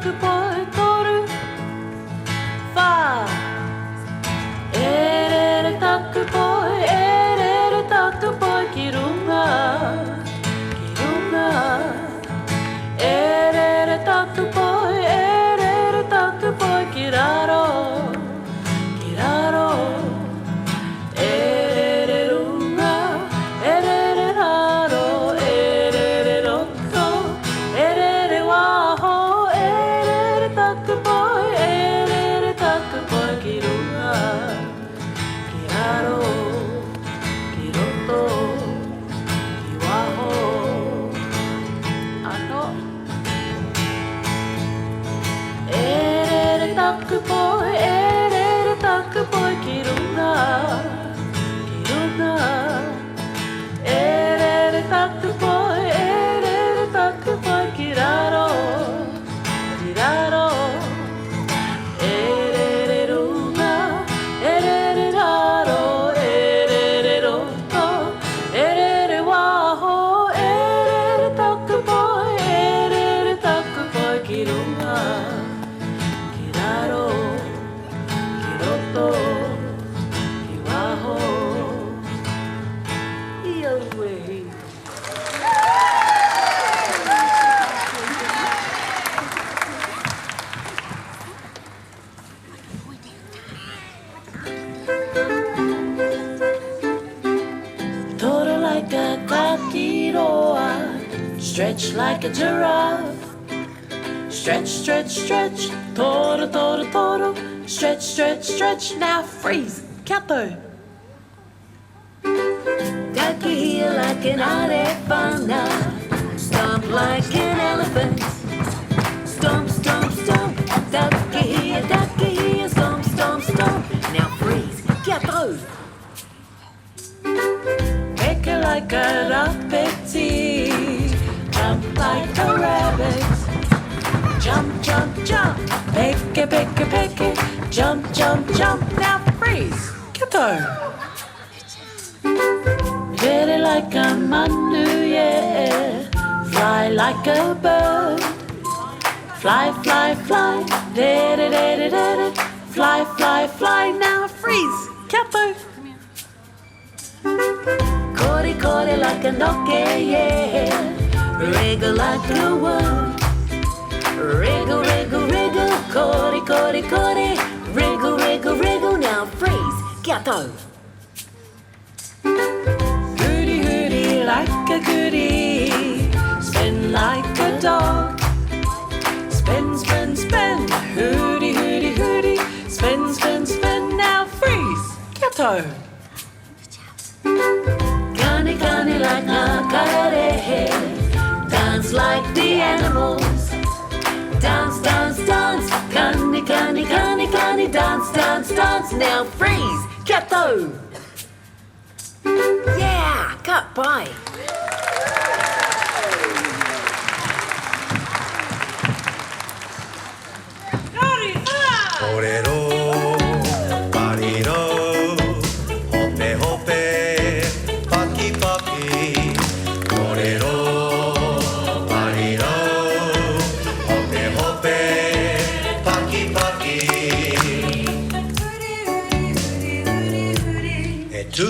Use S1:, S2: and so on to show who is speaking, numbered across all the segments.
S1: くぽいとるファエレレタクぽいエレレタクぽいキルナエレレタクぽいエレレタクぽいキラロエレルナエレレラロエレレロトエレレワホエレレタクぽいエレレタクぽいキルナキラロキロトキワホエレレタクぽいエレレタクぽいキルナエレレタクぽいエレレタクぽいキラロエレレルナエレレラロエレレロトエレレワホエレレタクぽいエレレタクぽいキルナキラロキロトキワホいいよウェイTotal like a gakiroa, stretch like a giraffe. Stretch, stretch, stretch, total, total, total. Stretch, stretch, stretch, now freeze, kato. Gaki heel like an arefana, stomp like an elephant. Stomp, stomp, stomp, ducky heel, stomp, stomp, stomp. Now freeze, kato. Peck like a rabbit, jump like a rabbit. Jump, jump, jump, peck, peck, peck, jump, jump, jump. Now freeze, kato. Very like a manu, yeah. Fly like a bird. Fly, fly, fly, da-da-da-da-da. Fly, fly, fly. Now freeze, kato. Cordy, cordy like a noke, yeah. Wriggle like a worm. Wriggle, wriggle, wriggle. Cordy, cordy, cordy. Wriggle, wriggle, wriggle. Now freeze, kato. Hooty, hooty like a goody. Spin like a dog. Spin, spin, spin. Hooty, hooty, hooty. Spin, spin, spin. Now freeze, kato. Gunny, gunny like a karate. Dance like the animals. Dance, dance, dance. Gunny, gunny, gunny, gunny. Dance, dance, dance. Now freeze, kato. Yeah, cut by.
S2: Torero, marino, hope, hope, paki, paki. Torero, marino, hope, hope, paki, paki. Et tu,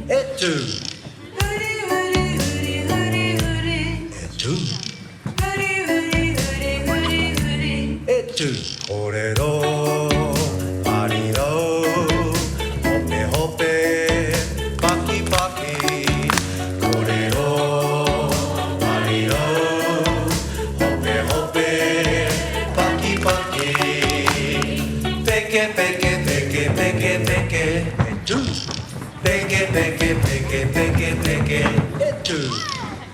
S2: et tu, et tu. Etu Torero, marino, hope, hope, paki, paki. Torero, marino, hope, hope, paki, paki. Peke, peke, peke, peke, peke. Etu Peke, peke, peke, peke, peke. Etu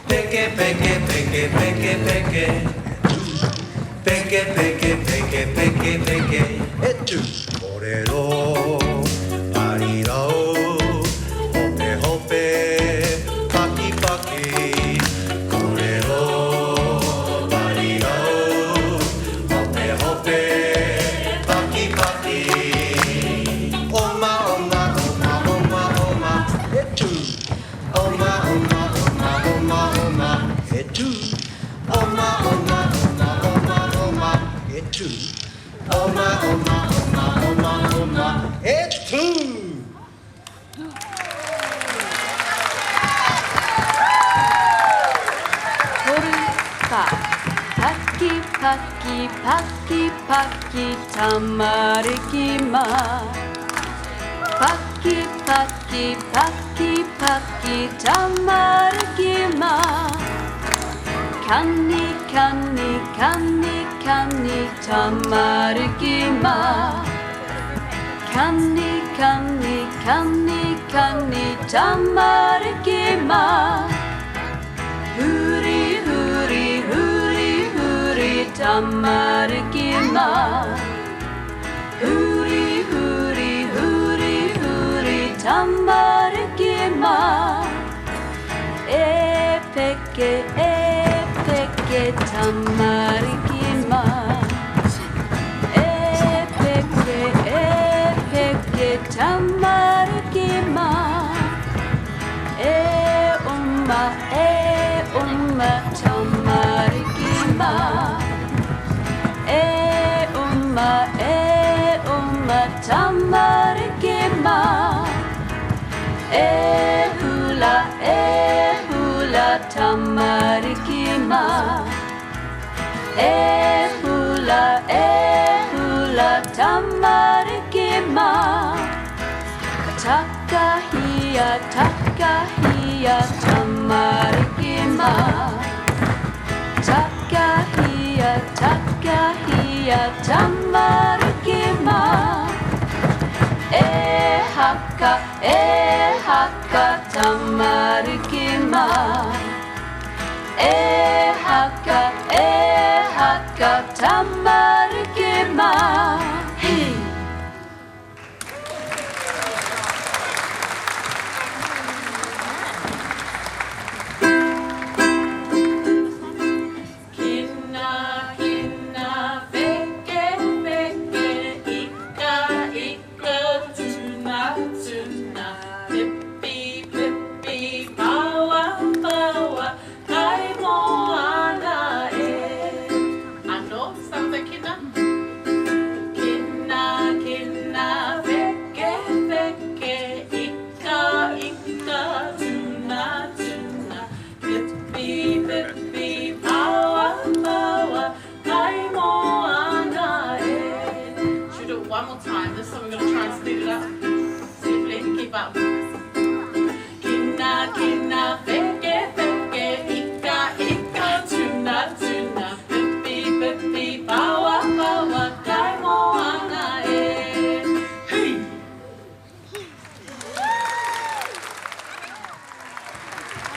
S2: Peke, peke, peke, peke, peke. Peke, peke, peke, peke, peke, etu. Torero, marino, hope, hope, paki, paki. Torero, marino, hope, hope, paki, paki. Oma, oma, oma, oma, oma, etu. Oma, oma, oma, oma, oma, etu. two. Oma, oma, oma, oma, oma. It's two.
S1: polka. Paki, paki, paki, paki, tamarikima. Paki, paki, paki, paki, tamarikima. Kanni, kanni, kanni, kanni, tamarikima. Kanni, kanni, kanni, kanni, tamarikima. Huri, huri, huri, huri, tamarikima. Huri, huri, huri, huri, tamarikima. Epeke, epeke, tamarikima. Epeke, epeke, tamarikima. Umma, umma, tamarikima. Umma, tamarikima. Hula, hula, tamarikima. Hula, hula, tamarikima. Takahia, takahia, tamarikima. Takahia, takahia, tamarikima. Haka, haka, tamarikima. Haka, haka, tamarikima. Hey.
S3: One more time. This time we're going to try and speed it up. Safely, keep up. Kina, kina,